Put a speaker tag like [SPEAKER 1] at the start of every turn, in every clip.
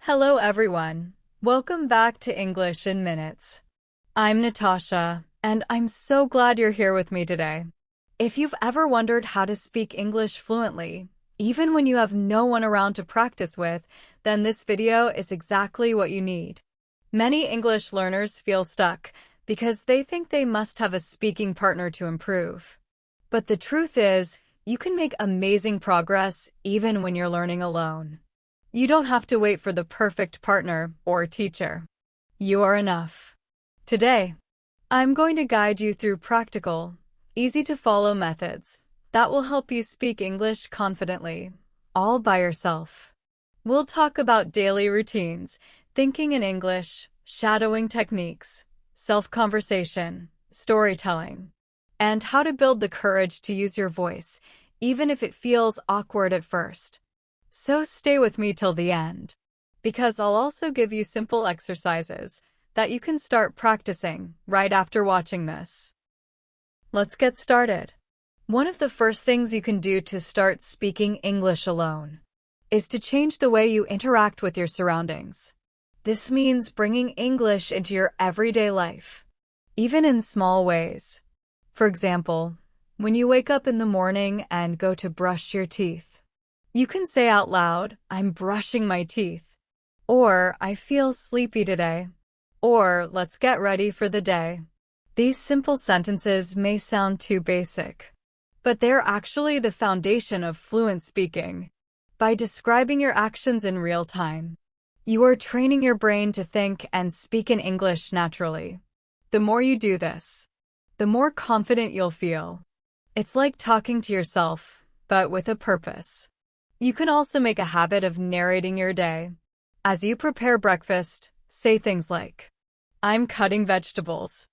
[SPEAKER 1] Hello everyone. Welcome back to English in Minutes. I'm Natasha, and I'm so glad you're here with me today. If you've ever wondered how to speak English fluently, even when you have no one around to practice with, then this video is exactly what you need. Many English learners feel stuck because they think they must have a speaking partner to improve. But the truth is, you can make amazing progress even when you're learning alone. You don't have to wait for the perfect partner or teacher. You are enough. Today, I'm going to guide you through practical, easy-to-follow methods that will help you speak English confidently, all by yourself. We'll talk about daily routines, thinking in English, shadowing techniques, self-conversation, storytelling, and how to build the courage to use your voice, even if it feels awkward at first. So stay with me till the end, because I'll also give you simple exercises that you can start practicing right after watching this. Let's get started. One of the first things you can do to start speaking English alone is to change the way you interact with your surroundings. This means bringing English into your everyday life, even in small ways. For example, when you wake up in the morning and go to brush your teeth, you can say out loud, "I'm brushing my teeth," or "I feel sleepy today," or "Let's get ready for the day." These simple sentences may sound too basic, but they're actually the foundation of fluent speaking. By describing your actions in real time, you are training your brain to think and speak in English naturally. The more you do this, the more confident you'll feel. It's like talking to yourself, but with a purpose. You can also make a habit of narrating your day. As you prepare breakfast, say things like, "I'm cutting vegetables,"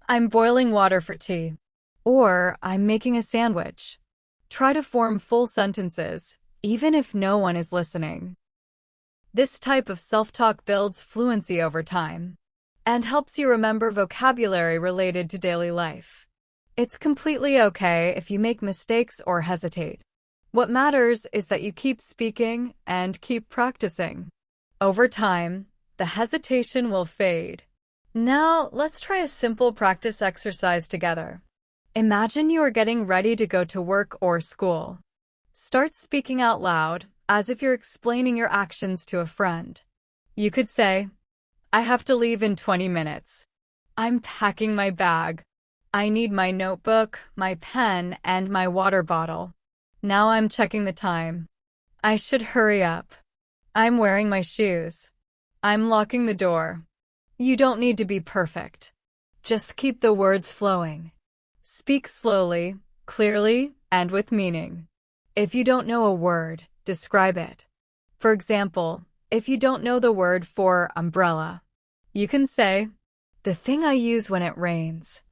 [SPEAKER 1] "I'm boiling water for tea," or "I'm making a sandwich." Try to form full sentences, even if no one is listening. This type of self-talk builds fluency over time and helps you remember vocabulary related to daily life. It's completely okay if you make mistakes or hesitate. What matters is that you keep speaking and keep practicing. Over time, the hesitation will fade. Now, let's try a simple practice exercise together. Imagine you are getting ready to go to work or school. Start speaking out loud, as if you're explaining your actions to a friend. You could say, "I have to leave in 20 minutes. I'm packing my bag. I need my notebook, my pen, and my water bottle. Now I'm checking the time. I should hurry up. I'm wearing my shoes. I'm locking the door." You don't need to be perfect. Just keep the words flowing. Speak slowly, clearly, and with meaning. If you don't know a word, describe it. For example, if you don't know the word for umbrella, you can say, "The thing I use when it rains."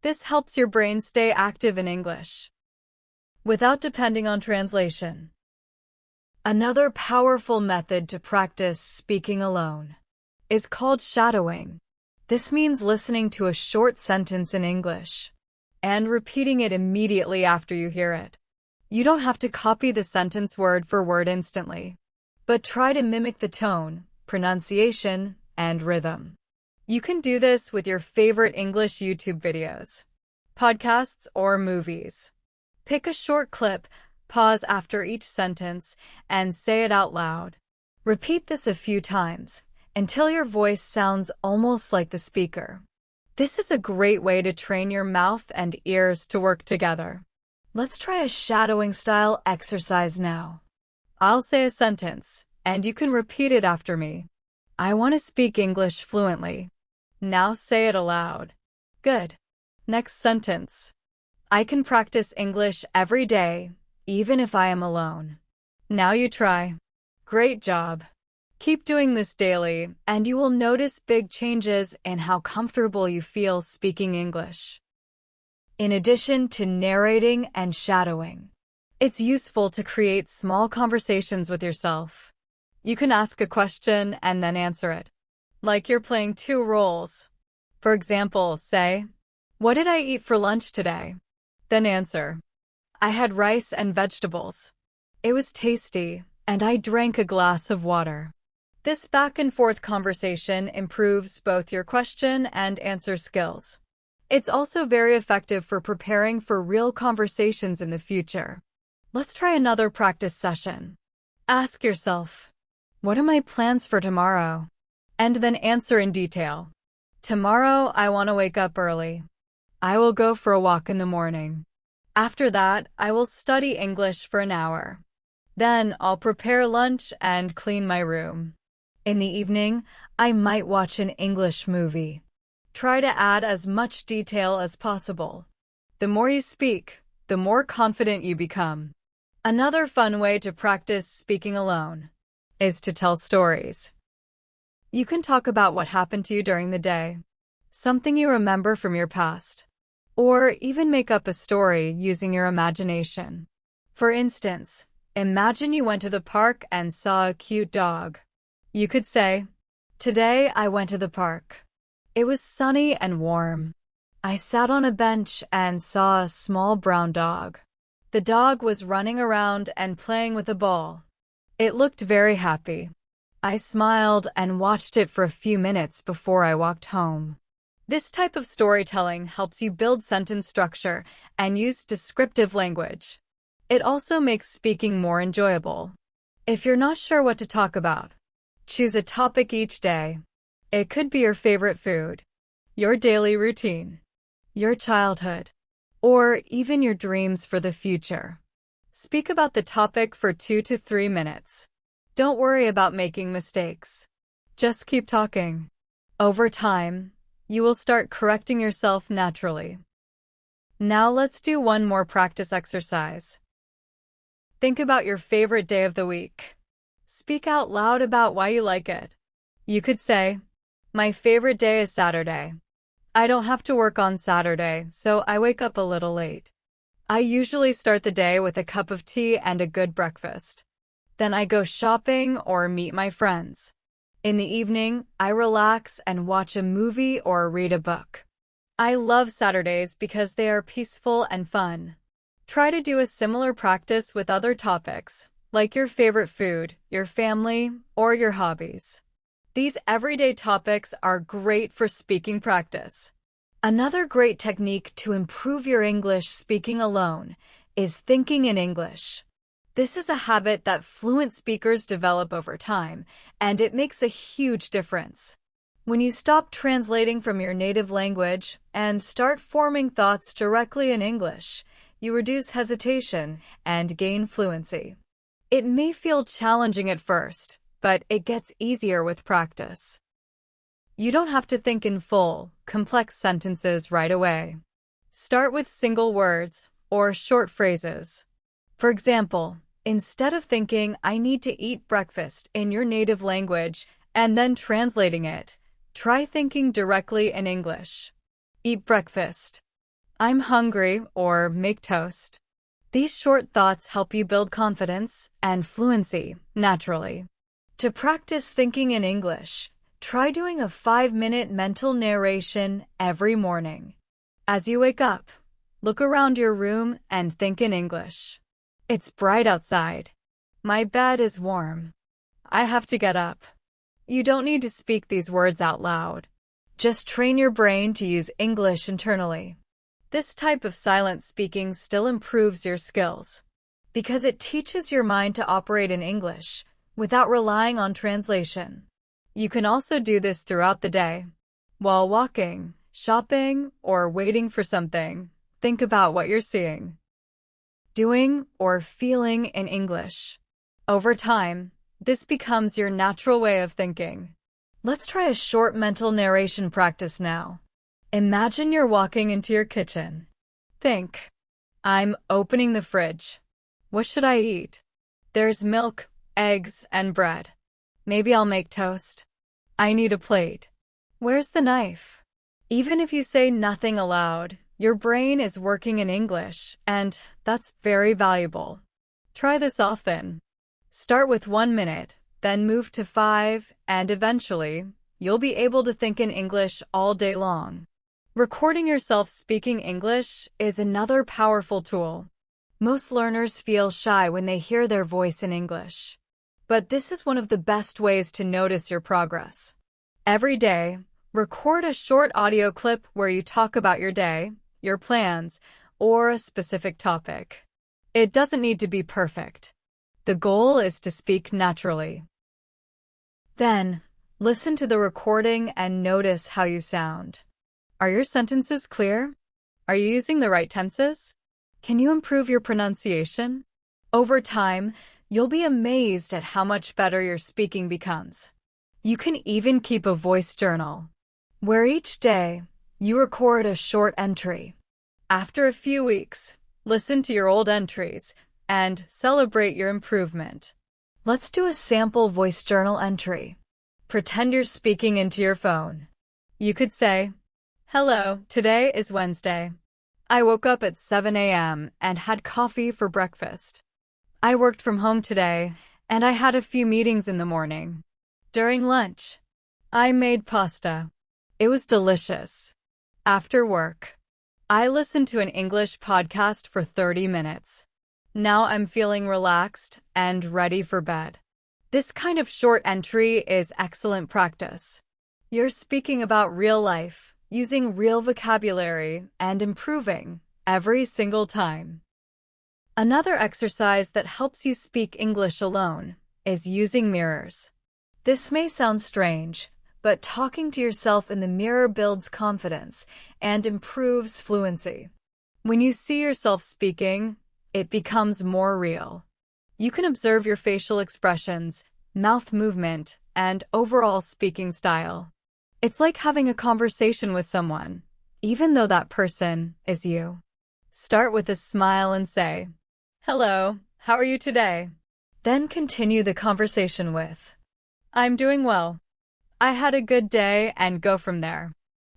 [SPEAKER 1] This helps your brain stay active in English without depending on translation. Another powerful method to practice speaking alone is called shadowing. This means listening to a short sentence in English and repeating it immediately after you hear it. You don't have to copy the sentence word for word instantly, but try to mimic the tone, pronunciation, and rhythm. You can do this with your favorite English YouTube videos, podcasts, or movies. Pick a short clip, pause after each sentence, and say it out loud. Repeat this a few times until your voice sounds almost like the speaker. This is a great way to train your mouth and ears to work together. Let's try a shadowing style exercise now. I'll say a sentence, and you can repeat it after me. "I want to speak English fluently." Now say it aloud. Good. Next sentence. "I can practice English every day, even if I am alone." Now you try. Great job. Keep doing this daily, and you will notice big changes in how comfortable you feel speaking English. In addition to narrating and shadowing, it's useful to create small conversations with yourself. You can ask a question and then answer it, like you're playing two roles. For example, say, "What did I eat for lunch today?" Then answer, "I had rice and vegetables. It was tasty, and I drank a glass of water." This back-and-forth conversation improves both your question and answer skills. It's also very effective for preparing for real conversations in the future. Let's try another practice session. Ask yourself, what are my plans for tomorrow? And then answer in detail. Tomorrow, I want to wake up early. I will go for a walk in the morning. After that, I will study English for an hour. Then I'll prepare lunch and clean my room. In the evening, I might watch an English movie. Try to add as much detail as possible. The more you speak, the more confident you become. Another fun way to practice speaking alone is to tell stories. You can talk about what happened to you during the day, something you remember from your past, or even make up a story using your imagination. For instance, imagine you went to the park and saw a cute dog. You could say, "Today I went to the park. It was sunny and warm. I sat on a bench and saw a small brown dog. The dog was running around and playing with a ball. It looked very happy. I smiled and watched it for a few minutes before I walked home." This type of storytelling helps you build sentence structure and use descriptive language. It also makes speaking more enjoyable. If you're not sure what to talk about, choose a topic each day. It could be your favorite food, your daily routine, your childhood, or even your dreams for the future. Speak about the topic for 2 to 3 minutes. Don't worry about making mistakes. Just keep talking. Over time, you will start correcting yourself naturally. Now let's do one more practice exercise. Think about your favorite day of the week. Speak out loud about why you like it. You could say, "My favorite day is Saturday. I don't have to work on Saturday, so I wake up a little late. I usually start the day with a cup of tea and a good breakfast. Then I go shopping or meet my friends. In the evening, I relax and watch a movie or read a book. I love Saturdays because they are peaceful and fun." Try to do a similar practice with other topics, like your favorite food, your family, or your hobbies. These everyday topics are great for speaking practice. Another great technique to improve your English speaking alone is thinking in English. This is a habit that fluent speakers develop over time, and it makes a huge difference. When you stop translating from your native language and start forming thoughts directly in English, you reduce hesitation and gain fluency. It may feel challenging at first, but it gets easier with practice. You don't have to think in full, complex sentences right away. Start with single words or short phrases. For example, instead of thinking, "I need to eat breakfast" in your native language and then translating it, try thinking directly in English. Eat breakfast. I'm hungry, or make toast. These short thoughts help you build confidence and fluency naturally. To practice thinking in English, try doing a 5-minute mental narration every morning. As you wake up, look around your room and think in English. It's bright outside. My bed is warm. I have to get up. You don't need to speak these words out loud. Just train your brain to use English internally. This type of silent speaking still improves your skills because it teaches your mind to operate in English without relying on translation. You can also do this throughout the day. While walking, shopping, or waiting for something, think about what you're seeing, doing, or feeling in English. Over time, this becomes your natural way of thinking. Let's try a short mental narration practice now. Imagine you're walking into your kitchen. Think, "I'm opening the fridge. What should I eat? There's milk, eggs, and bread. Maybe I'll make toast. I need a plate. Where's the knife?" Even if you say nothing aloud, your brain is working in English, and that's very valuable. Try this often. Start with 1 minute, then move to 5, and eventually, you'll be able to think in English all day long. Recording yourself speaking English is another powerful tool. Most learners feel shy when they hear their voice in English. but this is one of the best ways to notice your progress. Every day, record a short audio clip where you talk about your day, your plans, or a specific topic. It doesn't need to be perfect. The goal is to speak naturally. Then, listen to the recording and notice how you sound. Are your sentences clear? Are you using the right tenses? Can you improve your pronunciation? Over time, you'll be amazed at how much better your speaking becomes. You can even keep a voice journal, where each day you record a short entry. After a few weeks, listen to your old entries and celebrate your improvement. Let's do a sample voice journal entry. Pretend you're speaking into your phone. You could say, "Hello, today is Wednesday. I woke up at 7 a.m. and had coffee for breakfast. I worked from home today, and I had a few meetings in the morning. During lunch, I made pasta. It was delicious. After work, I listened to an English podcast for 30 minutes. Now I'm feeling relaxed and ready for bed." This kind of short entry is excellent practice. You're speaking about real life, using real vocabulary, and improving every single time. Another exercise that helps you speak English alone is using mirrors. This may sound strange, but talking to yourself in the mirror builds confidence and improves fluency. When you see yourself speaking, it becomes more real. You can observe your facial expressions, mouth movement, and overall speaking style. It's like having a conversation with someone, even though that person is you. Start with a smile and say, "Hello, how are you today?" Then continue the conversation with, "I'm doing well. I had a good day," and go from there.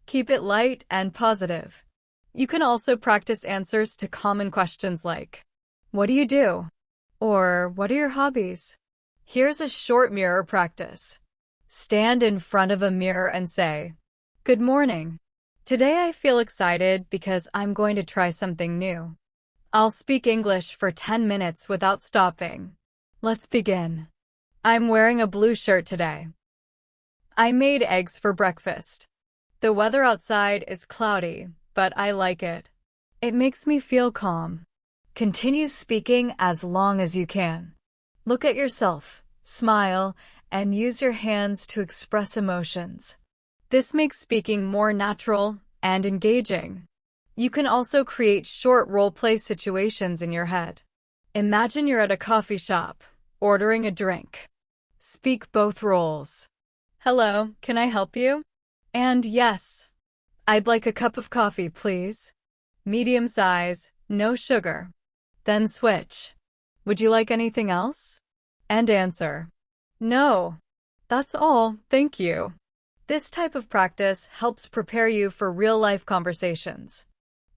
[SPEAKER 1] Keep it light and positive. You can also practice answers to common questions like, "What do you do?" or "What are your hobbies?" Here's a short mirror practice. Stand in front of a mirror and say, "Good morning. Today I feel excited because I'm going to try something new. I'll speak English for 10 minutes without stopping. Let's begin. I'm wearing a blue shirt today. I made eggs for breakfast. The weather outside is cloudy, but I like it. It makes me feel calm." Continue speaking as long as you can. Look at yourself, smile, and use your hands to express emotions. This makes speaking more natural and engaging. You can also create short role-play situations in your head. Imagine you're at a coffee shop, ordering a drink. Speak both roles. "Hello, can I help you?" And "Yes, I'd like a cup of coffee, please. Medium size, no sugar." Then switch. "Would you like anything else?" And answer, "No, that's all, thank you." This type of practice helps prepare you for real-life conversations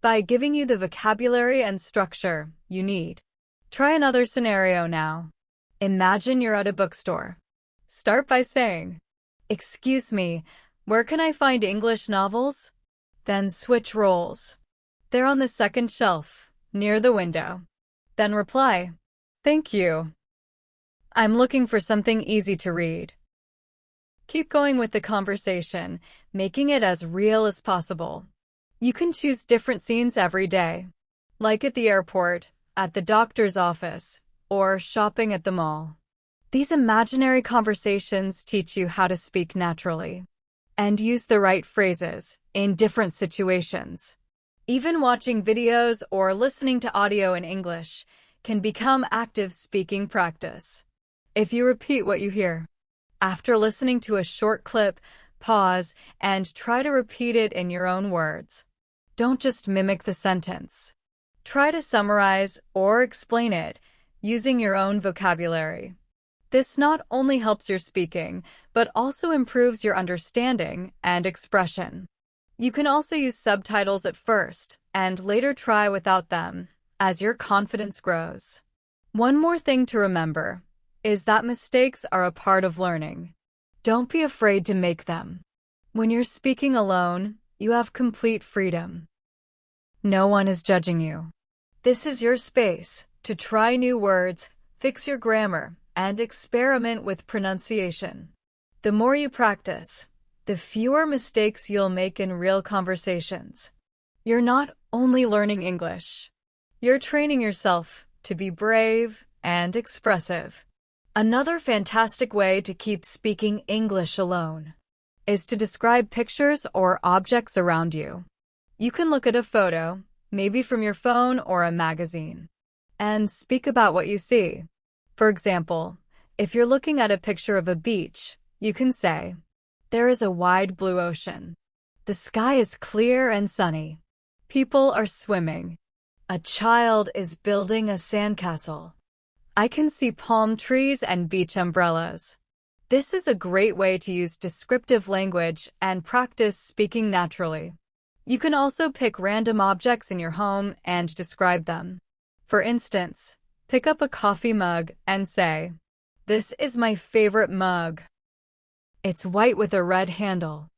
[SPEAKER 1] by giving you the vocabulary and structure you need. Try another scenario now. Imagine you're at a bookstore. Start by saying, "Excuse me, where can I find English novels?" Then switch roles. "They're on the second shelf, near the window." Then reply, "Thank you. I'm looking for something easy to read." Keep going with the conversation, making it as real as possible. You can choose different scenes every day, like at the airport, at the doctor's office, or shopping at the mall. These imaginary conversations teach you how to speak naturally and use the right phrases in different situations. Even watching videos or listening to audio in English can become active speaking practice. If you repeat what you hear, after listening to a short clip, pause and try to repeat it in your own words. Don't just mimic the sentence. Try to summarize or explain it using your own vocabulary. This not only helps your speaking, but also improves your understanding and expression. You can also use subtitles at first and later try without them as your confidence grows. One more thing to remember is that mistakes are a part of learning. Don't be afraid to make them. When you're speaking alone, you have complete freedom. No one is judging you. This is your space to try new words, fix your grammar, and experiment with pronunciation. The more you practice, the fewer mistakes you'll make in real conversations. You're not only learning English, you're training yourself to be brave and expressive. Another fantastic way to keep speaking English alone is to describe pictures or objects around you. You can look at a photo, maybe from your phone or a magazine, and speak about what you see. For example, if you're looking at a picture of a beach, you can say, "There is a wide blue ocean. The sky is clear and sunny. People are swimming. A child is building a sandcastle. I can see palm trees and beach umbrellas." This is a great way to use descriptive language and practice speaking naturally. You can also pick random objects in your home and describe them. For instance, pick up a coffee mug and say, "This is my favorite mug. It's white with a red handle.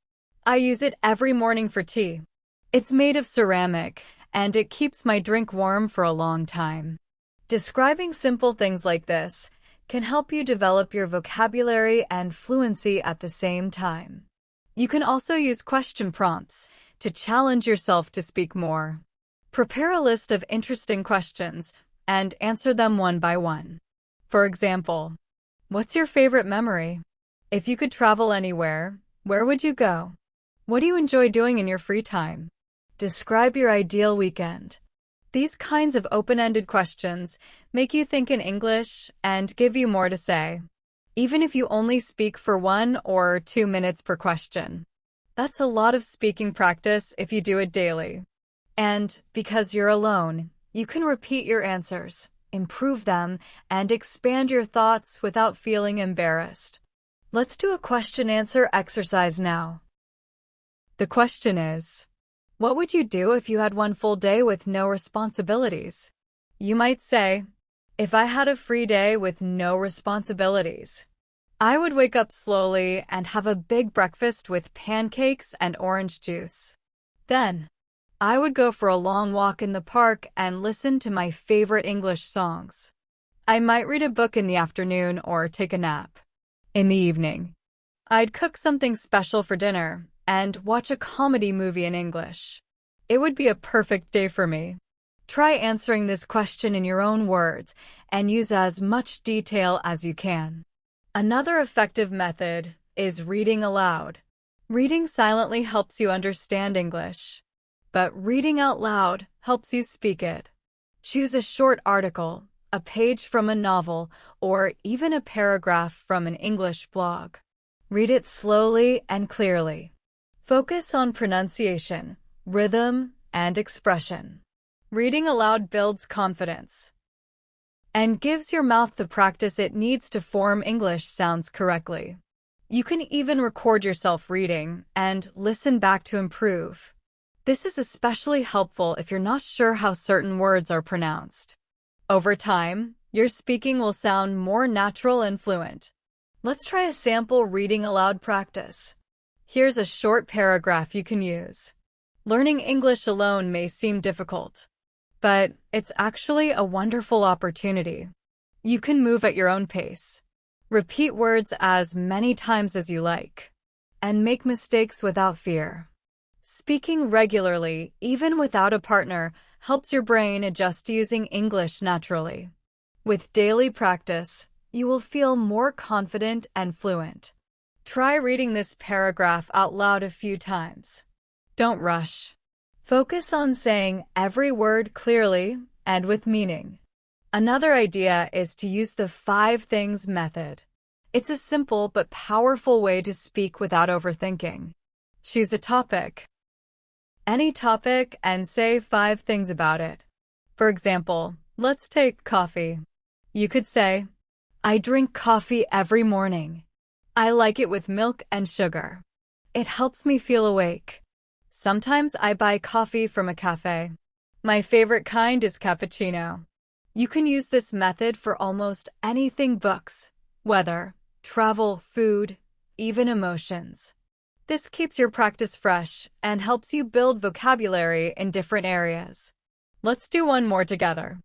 [SPEAKER 1] I use it every morning for tea. It's made of ceramic, and it keeps my drink warm for a long time." Describing simple things like this can help you develop your vocabulary and fluency at the same time. You can also use question prompts to challenge yourself to speak more. Prepare a list of interesting questions and answer them one by one. For example, what's your favorite memory? If you could travel anywhere, where would you go? What do you enjoy doing in your free time? Describe your ideal weekend. These kinds of open-ended questions make you think in English and give you more to say, even if you only speak for 1 or 2 minutes per question. That's a lot of speaking practice if you do it daily. And because you're alone, you can repeat your answers, improve them, and expand your thoughts without feeling embarrassed. Let's do a question-answer exercise now. The question is, what would you do if you had one full day with no responsibilities? You might say, if I had a free day with no responsibilities, I would wake up slowly and have a big breakfast with pancakes and orange juice. Then, I would go for a long walk in the park and listen to my favorite English songs. I might read a book in the afternoon or take a nap. In the evening, I'd cook something special for dinner and watch a comedy movie in English. It would be a perfect day for me. Try answering this question in your own words and use as much detail as you can. Another effective method is reading aloud. Reading silently helps you understand English, but reading out loud helps you speak it. Choose a short article, a page from a novel, or even a paragraph from an English blog. Read it slowly and clearly. Focus on pronunciation, rhythm, and expression. Reading aloud builds confidence and gives your mouth the practice it needs to form English sounds correctly. You can even record yourself reading and listen back to improve. This is especially helpful if you're not sure how certain words are pronounced. Over time, your speaking will sound more natural and fluent. Let's try a sample reading aloud practice. Here's a short paragraph you can use. Learning English alone may seem difficult, but it's actually a wonderful opportunity. You can move at your own pace. Repeat words as many times as you like, and make mistakes without fear. Speaking regularly, even without a partner, helps your brain adjust to using English naturally. With daily practice, you will feel more confident and fluent. Try reading this paragraph out loud a few times. Don't rush. Focus on saying every word clearly and with meaning. Another idea is to use the 5 things method. It's a simple but powerful way to speak without overthinking. Choose a topic. Any topic and say 5 things about it. For example, let's take coffee. You could say, I drink coffee every morning. I like it with milk and sugar. It helps me feel awake. Sometimes I buy coffee from a cafe. My favorite kind is cappuccino. You can use this method for almost anything: books, weather, travel, food, even emotions. This keeps your practice fresh and helps you build vocabulary in different areas. Let's do one more together.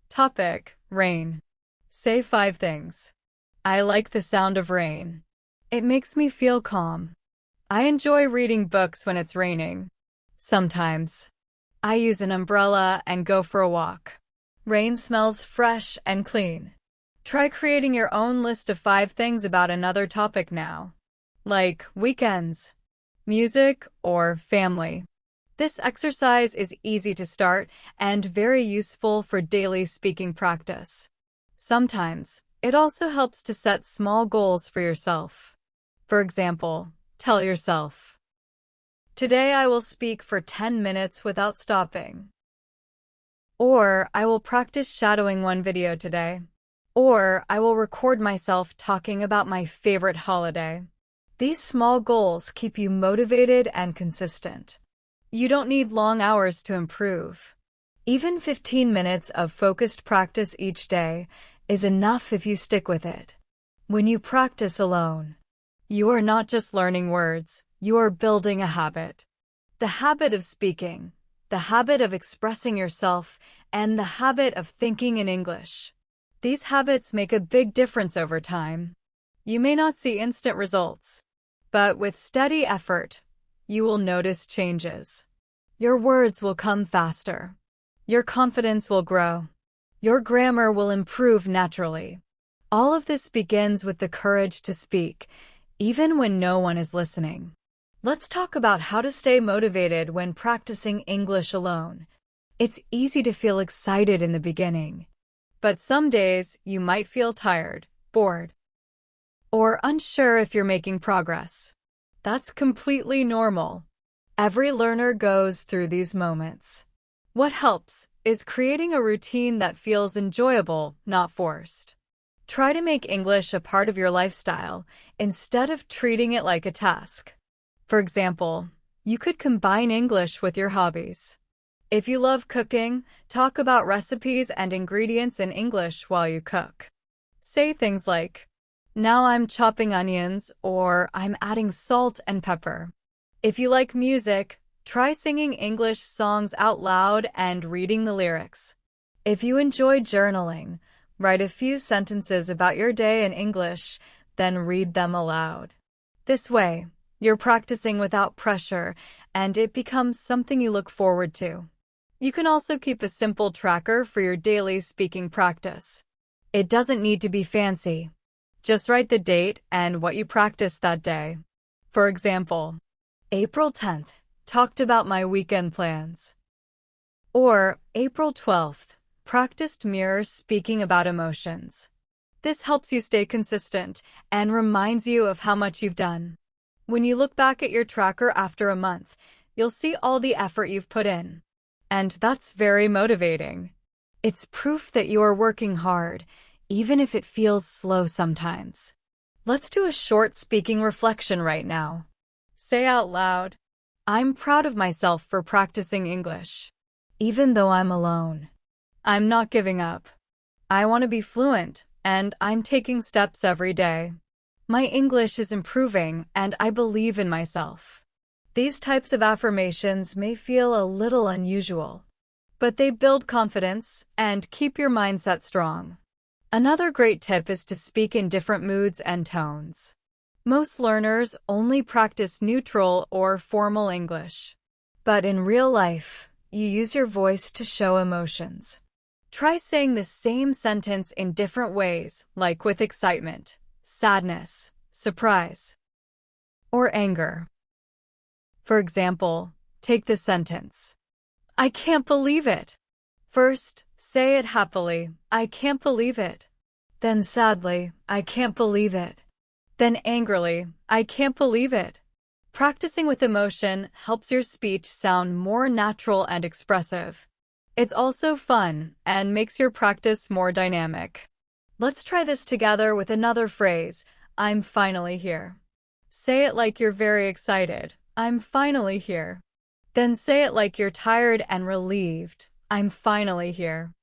[SPEAKER 1] Topic: rain. Say 5 things. I like the sound of rain. It makes me feel calm. I enjoy reading books when it's raining. Sometimes I use an umbrella and go for a walk. Rain smells fresh and clean. Try creating your own list of 5 things about another topic now, like weekends, music, or family. This exercise is easy to start and very useful for daily speaking practice. Sometimes, it also helps to set small goals for yourself. For example, tell yourself, "Today I will speak for 10 minutes without stopping." Or, "I will practice shadowing one video today." Or, "I will record myself talking about my favorite holiday." These small goals keep you motivated and consistent. You don't need long hours to improve. Even 15 minutes of focused practice each day is enough if you stick with it. When you practice alone, you are not just learning words, you are building a habit. The habit of speaking, the habit of expressing yourself, and the habit of thinking in English. These habits make a big difference over time. You may not see instant results, but with steady effort, you will notice changes. Your words will come faster. Your confidence will grow. Your grammar will improve naturally. All of this begins with the courage to speak, even when no one is listening. Let's talk about how to stay motivated when practicing English alone. It's easy to feel excited in the beginning, but some days you might feel tired, bored, or unsure if you're making progress. That's completely normal. Every learner goes through these moments. What helps is creating a routine that feels enjoyable, not forced. Try to make English a part of your lifestyle instead of treating it like a task. For example, you could combine English with your hobbies. If you love cooking, talk about recipes and ingredients in English while you cook. Say things like, "Now I'm chopping onions," or "I'm adding salt and pepper." If you like music, try singing English songs out loud and reading the lyrics. If you enjoy journaling, write a few sentences about your day in English, then read them aloud. This way, you're practicing without pressure, and it becomes something you look forward to. You can also keep a simple tracker for your daily speaking practice. It doesn't need to be fancy. Just write the date and what you practiced that day. For example, April 10th, talked about my weekend plans. Or April 12th, practiced mirror speaking about emotions. This helps you stay consistent and reminds you of how much you've done. When you look back at your tracker after a month, you'll see all the effort you've put in. And that's very motivating. It's proof that you are working hard, even if it feels slow sometimes. Let's do a short speaking reflection right now. Say out loud, "I'm proud of myself for practicing English. Even though I'm alone, I'm not giving up. I want to be fluent, and I'm taking steps every day. My English is improving, and I believe in myself." These types of affirmations may feel a little unusual, but they build confidence and keep your mindset strong. Another great tip is to speak in different moods and tones. Most learners only practice neutral or formal English, but in real life, you use your voice to show emotions. Try saying the same sentence in different ways, like with excitement, sadness, surprise, or anger. For example, take the sentence, "I can't believe it." First, say it happily, "I can't believe it." Then sadly, "I can't believe it." Then angrily, "I can't believe it." Practicing with emotion helps your speech sound more natural and expressive. It's also fun and makes your practice more dynamic. Let's try this together with another phrase, "I'm finally here." Say it like you're very excited, "I'm finally here." Then say it like you're tired and relieved, "I'm finally here."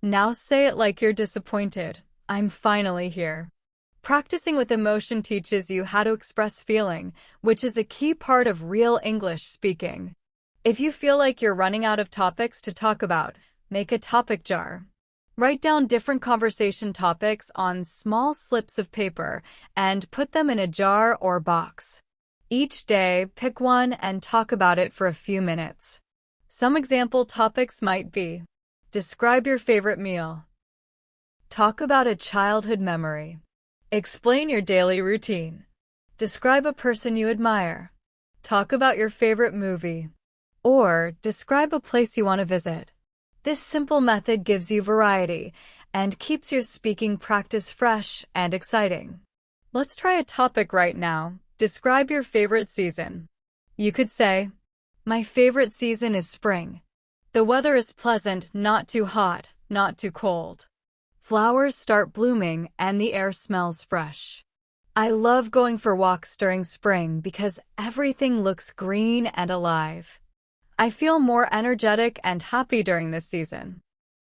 [SPEAKER 1] Now say it like you're disappointed, "I'm finally here." Practicing with emotion teaches you how to express feeling, which is a key part of real English speaking. If you feel like you're running out of topics to talk about, make a topic jar. Write down different conversation topics on small slips of paper and put them in a jar or box. Each day, pick one and talk about it for a few minutes. Some example topics might be: describe your favorite meal. Talk about a childhood memory. Explain your daily routine. Describe a person you admire. Talk about your favorite movie. Or describe a place you want to visit. This simple method gives you variety and keeps your speaking practice fresh and exciting. Let's try a topic right now. Describe your favorite season. You could say, my favorite season is spring. The weather is pleasant, not too hot, not too cold. Flowers start blooming and the air smells fresh. I love going for walks during spring because everything looks green and alive. I feel more energetic and happy during this season.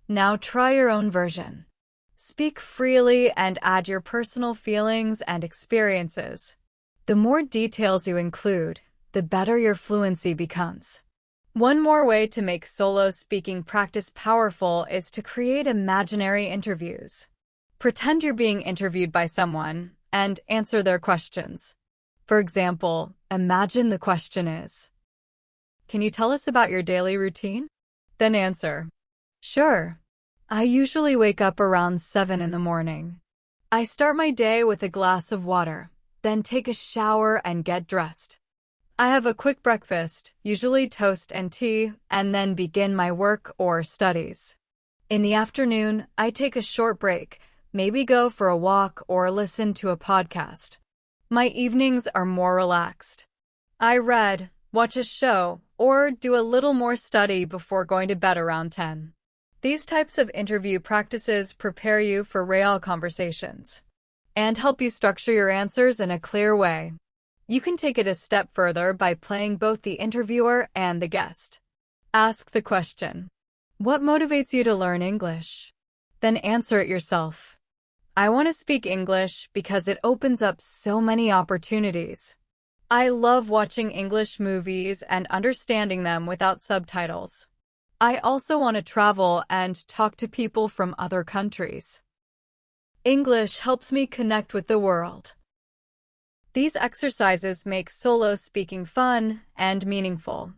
[SPEAKER 1] Now try your own version. Speak freely and add your personal feelings and experiences. The more details you include, the better your fluency becomes. One more way to make solo speaking practice powerful is to create imaginary interviews. Pretend you're being interviewed by someone and answer their questions. For example, imagine the question is, can you tell us about your daily routine? Then answer, sure. I usually wake up around 7 in the morning. I start my day with a glass of water, then take a shower and get dressed. I have a quick breakfast, usually toast and tea, and then begin my work or studies. In the afternoon, I take a short break, maybe go for a walk or listen to a podcast. My evenings are more relaxed. I read, watch a show, or do a little more study before going to bed around 10. These types of interview practices prepare you for real conversations and help you structure your answers in a clear way. You can take it a step further by playing both the interviewer and the guest. Ask the question, what motivates you to learn English? Then answer it yourself. I want to speak English because it opens up so many opportunities. I love watching English movies and understanding them without subtitles. I also want to travel and talk to people from other countries. English helps me connect with the world. These exercises make solo speaking fun and meaningful.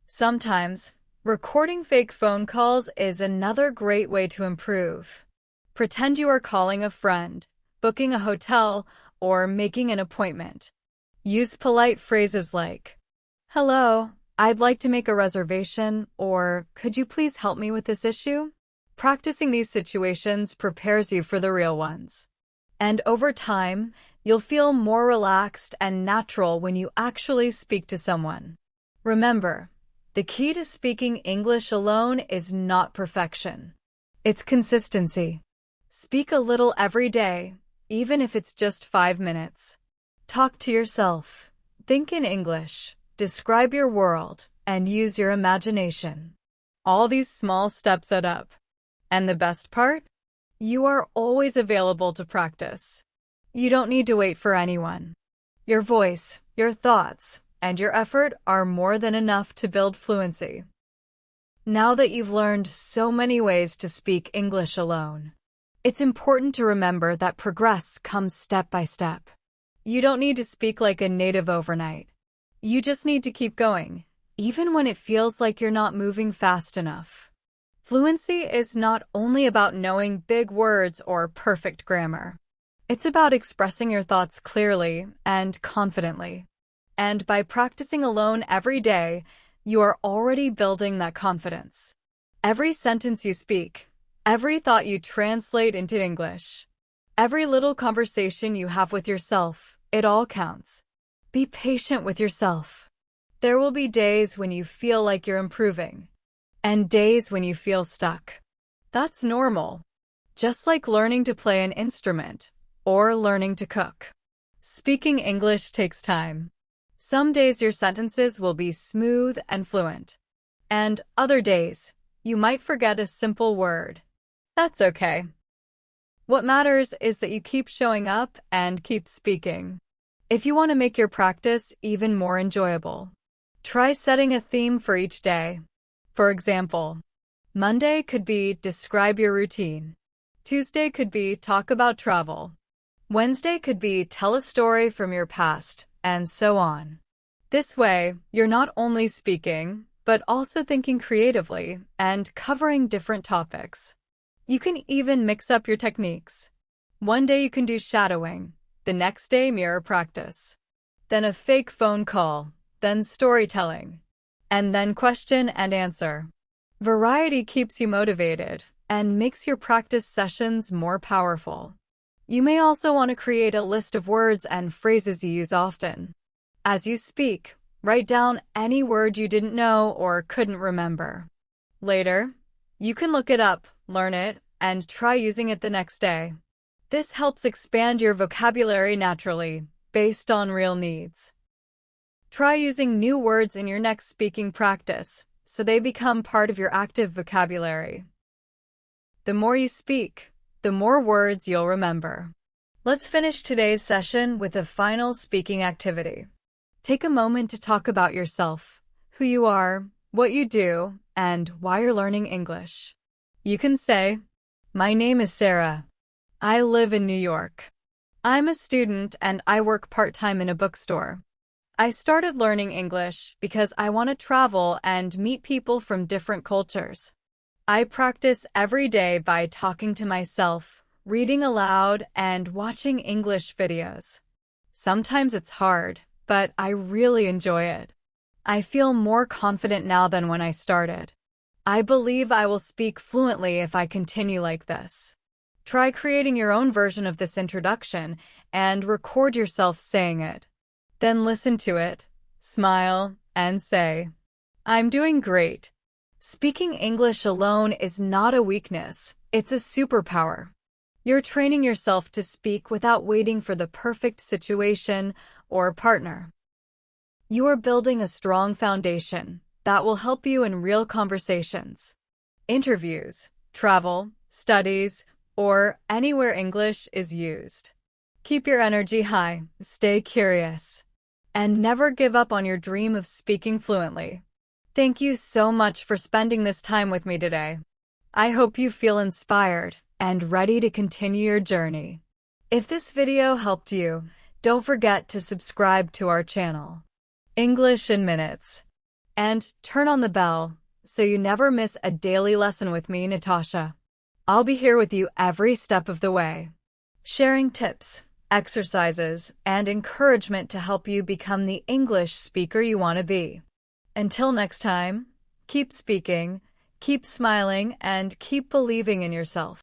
[SPEAKER 1] Sometimes, recording fake phone calls is another great way to improve. Pretend you are calling a friend, booking a hotel, or making an appointment. Use polite phrases like, hello, I'd like to make a reservation, or could you please help me with this issue? Practicing these situations prepares you for the real ones. And over time, you'll feel more relaxed and natural when you actually speak to someone. Remember, the key to speaking English alone is not perfection. It's consistency. Speak a little every day, even if it's just 5 minutes. Talk to yourself. Think in English. Describe your world and use your imagination. All these small steps add up. And the best part? You are always available to practice. You don't need to wait for anyone. Your voice, your thoughts, and your effort are more than enough to build fluency. Now that you've learned so many ways to speak English alone, it's important to remember that progress comes step by step. You don't need to speak like a native overnight. You just need to keep going, even when it feels like you're not moving fast enough. Fluency is not only about knowing big words or perfect grammar. It's about expressing your thoughts clearly and confidently. And by practicing alone every day, you are already building that confidence. Every sentence you speak, every thought you translate into English, every little conversation you have with yourself, it all counts. Be patient with yourself. There will be days when you feel like you're improving, and days when you feel stuck. That's normal. Just like learning to play an instrument or learning to cook. Speaking English takes time. Some days your sentences will be smooth and fluent, and other days you might forget a simple word. That's okay. What matters is that you keep showing up and keep speaking. If you want to make your practice even more enjoyable, try setting a theme for each day. For example, Monday could be describe your routine. Tuesday could be talk about travel. Wednesday could be tell a story from your past, and so on. This way, you're not only speaking, but also thinking creatively and covering different topics. You can even mix up your techniques. One day you can do shadowing, the next day mirror practice, then a fake phone call, then storytelling, and then question and answer. Variety keeps you motivated and makes your practice sessions more powerful. You may also want to create a list of words and phrases you use often. As you speak, write down any word you didn't know or couldn't remember. Later, you can look it up, learn it, and try using it the next day. This helps expand your vocabulary naturally, based on real needs. Try using new words in your next speaking practice, so they become part of your active vocabulary. The more you speak, the more words you'll remember. Let's finish today's session with a final speaking activity. Take a moment to talk about yourself, who you are, what you do, and why you're learning English. You can say, "My name is Sarah. I live in New York. I'm a student and I work part-time in a bookstore. I started learning English because I want to travel and meet people from different cultures. I practice every day by talking to myself, reading aloud, and watching English videos. Sometimes it's hard, but I really enjoy it. I feel more confident now than when I started. I believe I will speak fluently if I continue like this." Try creating your own version of this introduction and record yourself saying it. Then listen to it, smile, and say, "I'm doing great." Speaking English alone is not a weakness, it's a superpower. You're training yourself to speak without waiting for the perfect situation or partner. You are building a strong foundation that will help you in real conversations, interviews, travel, studies, or anywhere English is used. Keep your energy high, stay curious, and never give up on your dream of speaking fluently. Thank you so much for spending this time with me today. I hope you feel inspired and ready to continue your journey. If this video helped you, don't forget to subscribe to our channel, English in Minutes, and turn on the bell so you never miss a daily lesson with me, Natasha. I'll be here with you every step of the way, sharing tips, exercises, and encouragement to help you become the English speaker you want to be. Until next time, keep speaking, keep smiling, and keep believing in yourself.